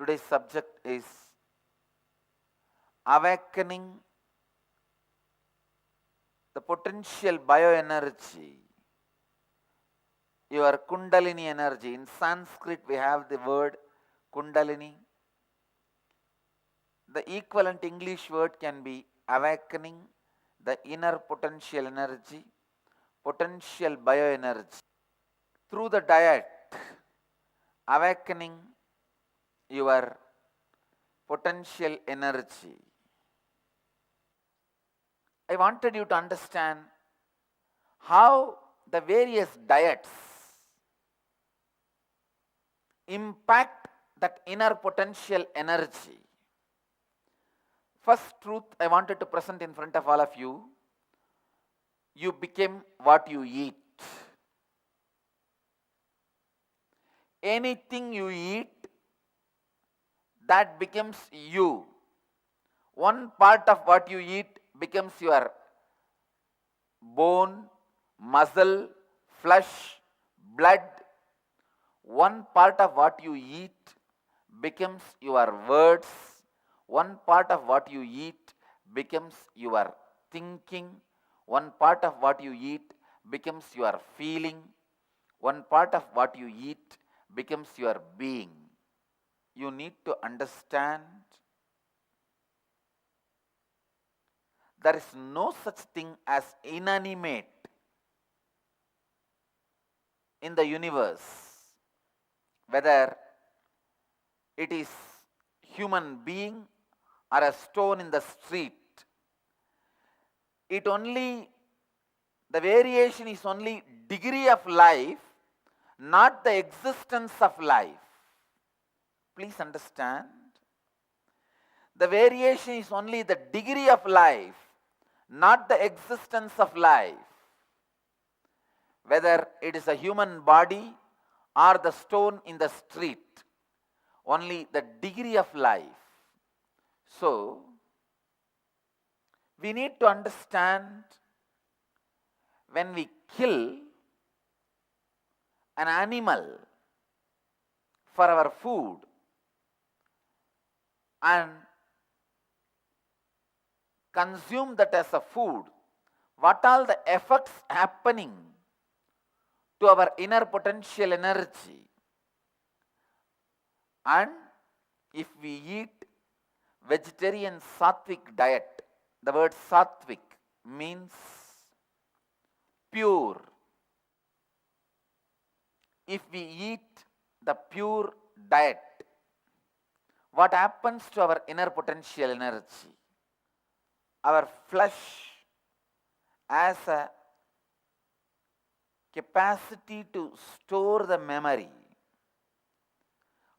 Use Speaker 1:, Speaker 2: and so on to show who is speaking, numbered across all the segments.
Speaker 1: Today's subject is awakening the potential bioenergy, your Kundalini energy. In Sanskrit, we have the word Kundalini. The equivalent English word can be awakening the inner potential energy, potential bioenergy. Through the diet, awakening your potential energy. I wanted you to understand how the various diets impact that inner potential energy. First truth I wanted to present in front of all of you: you become what you eat. Anything you eat, that becomes you. One part of what you eat becomes your bone, muscle, flesh, blood. One part of what you eat becomes your words. One part of what you eat becomes your thinking. One part of what you eat becomes your feeling. One part of what you eat becomes your being. You need to understand there is no such thing as inanimate in the universe, whether it is human being or a stone in the street. The variation is only degree of life, not the existence of life. Please understand. The variation is only the degree of life, not the existence of life. Whether it is a human body or the stone in the street, only the degree of life. So, we need to understand, when we kill an animal for our food and consume that as a food, what all the effects happening to our inner potential energy. And if we eat vegetarian sattvic diet, the word sattvic means pure. If we eat the pure diet, what happens to our inner potential energy? Our flesh has a capacity to store the memory.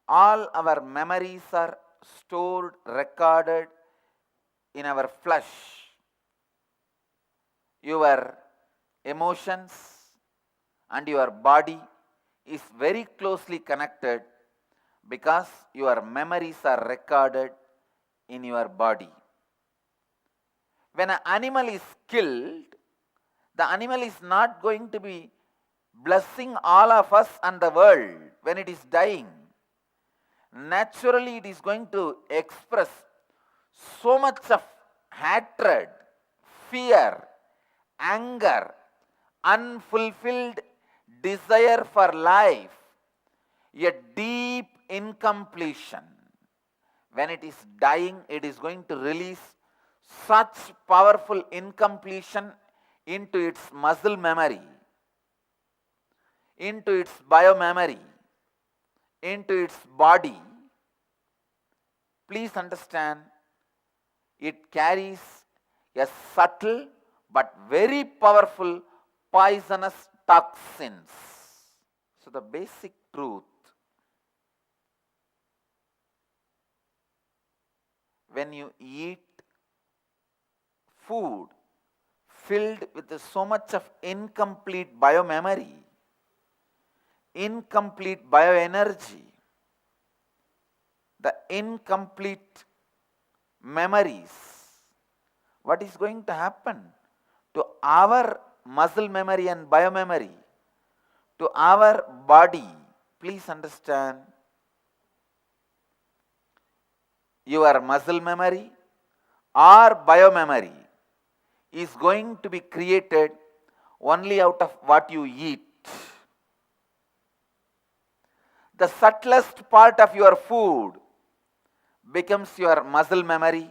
Speaker 1: All our memories are stored, recorded in our flesh. Your emotions and your body is very closely connected because your memories are recorded in your body. When an animal is killed, the animal is not going to be blessing all of us and the world when it is dying. Naturally, it is going to express so much of hatred, fear, anger, unfulfilled desire for life, a deep incompletion. When it is dying, it is going to release such powerful incompletion into its muscle memory, into its biomemory, into its body. Please understand, it carries a subtle but very powerful poisonous toxins. So the basic truth, when you eat food filled with so much of incomplete biomemory, incomplete bioenergy, the incomplete memories, what is going to happen to our muscle memory and biomemory, to our body? Please understand, your muscle memory or biomemory is going to be created only out of what you eat. The subtlest part of your food becomes your muscle memory.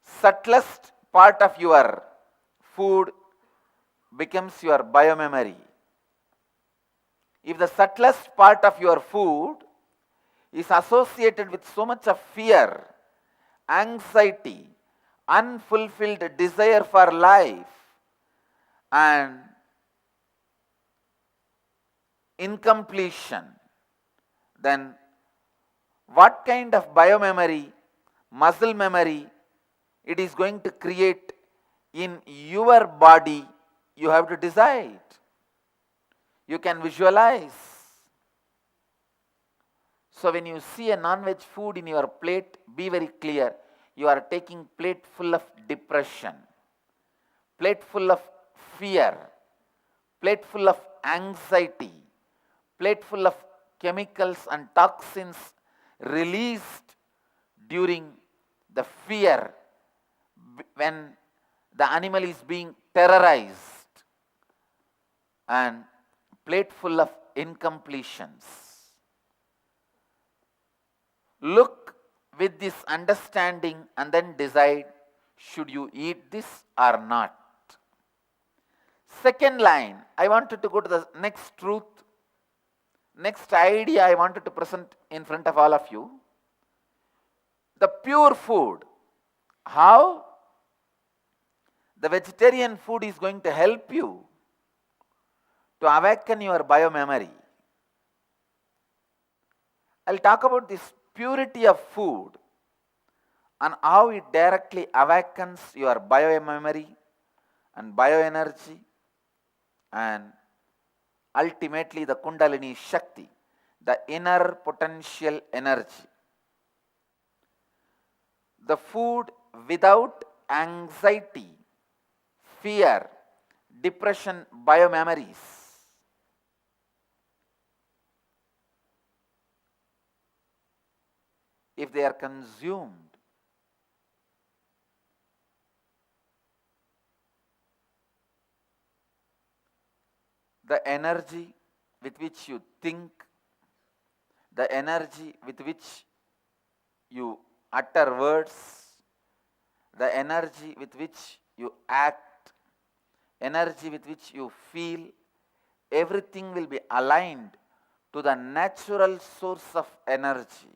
Speaker 1: Subtlest part of your food becomes your biomemory. If the subtlest part of your food is associated with so much of fear, anxiety, unfulfilled desire for life, and incompletion, then what kind of biomemory, muscle memory it is going to create in your body, you have to decide. You can visualize. So when you see a non-veg food in your plate, be very clear. You are taking plate full of depression, plate full of fear, plate full of anxiety, plate full of chemicals and toxins released during the fear when the animal is being terrorized, and plate full of incompletions. Look with this understanding and then decide, should you eat this or not. Second line, I wanted to go to the next truth, next idea I wanted to present in front of all of you. The pure food. How the vegetarian food is going to help you to awaken your biomemory. I'll talk about this purity of food and how it directly awakens your biomemory and bioenergy and ultimately the Kundalini Shakti, the inner potential energy. The food without anxiety, fear, depression biomemories. If they are consumed, the energy with which you think, the energy with which you utter words, the energy with which you act, energy with which you feel, everything will be aligned to the natural source of energy.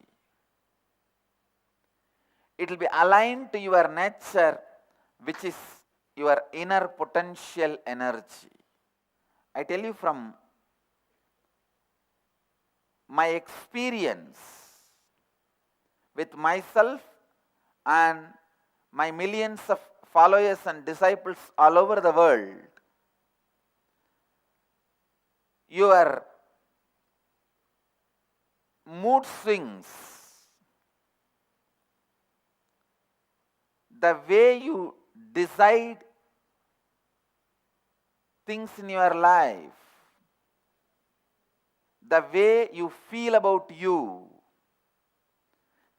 Speaker 1: It will be aligned to your nature, which is your inner potential energy. I tell you from my experience with myself and my millions of followers and disciples all over the world, your mood swings, the way you decide things in your life, the way you feel about you,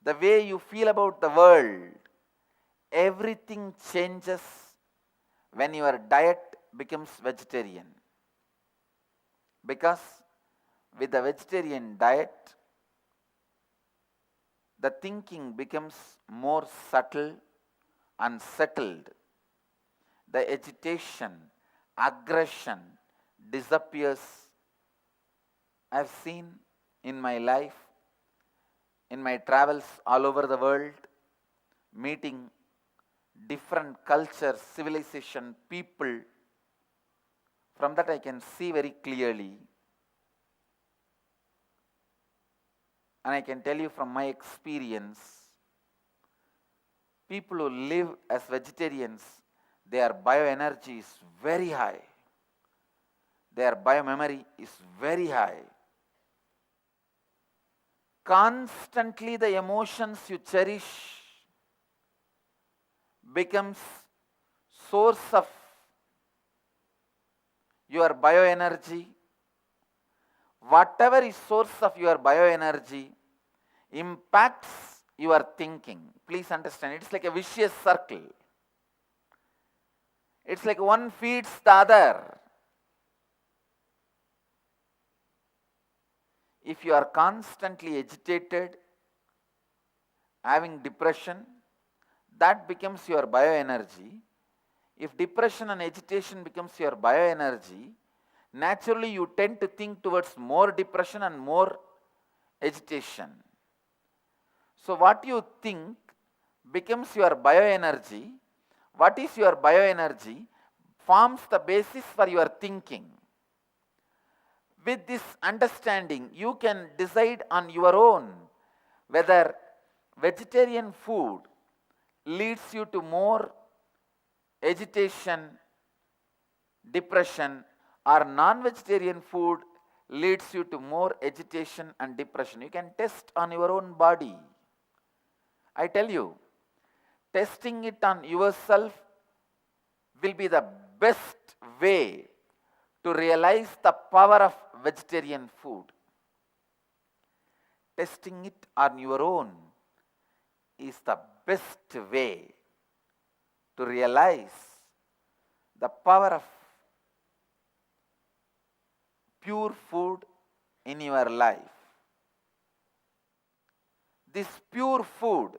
Speaker 1: the way you feel about the world, everything changes when your diet becomes vegetarian. Because with the vegetarian diet, the thinking becomes more subtle and settled. The agitation, aggression disappears. I've seen in my life, in my travels all over the world, meeting different cultures, civilization, people. From that I can see very clearly. And I can tell you from my experience, people who live as vegetarians, their bioenergy is very high. Their biomemory is very high. Constantly the emotions you cherish becomes source of your bioenergy. Whatever is source of your bioenergy impacts your thinking. Please understand, it's like a vicious circle. It's like one feeds the other. If you are constantly agitated, having depression, that becomes your bioenergy. If depression and agitation becomes your bioenergy, naturally you tend to think towards more depression and more agitation. So what you think becomes your bioenergy. What is your bioenergy forms the basis for your thinking. With this understanding, you can decide on your own whether vegetarian food leads you to more agitation, depression, or non-vegetarian food leads you to more agitation and depression. You can test on your own body. I tell you, testing it on yourself will be the best way to realize the power of vegetarian food. Testing it on your own is the best way to realize the power of pure food in your life. This pure food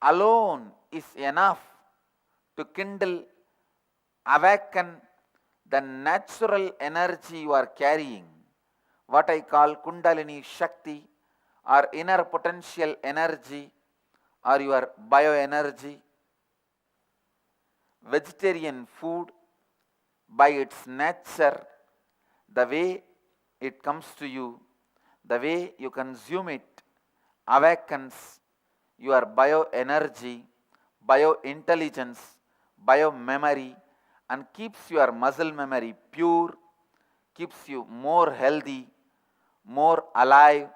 Speaker 1: alone is enough to kindle, awaken the natural energy you are carrying, what I call Kundalini Shakti or inner potential energy or your bioenergy. Vegetarian food, by its nature, the way it comes to you, the way you consume it, awakens your bioenergy, biointelligence, biomemory, and keeps your muscle memory pure, keeps you more healthy, more alive,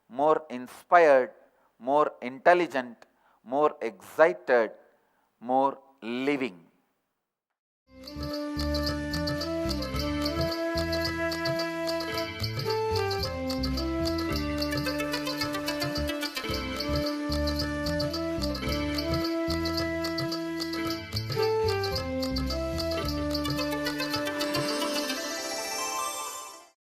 Speaker 1: more inspired, more intelligent, more excited, more living.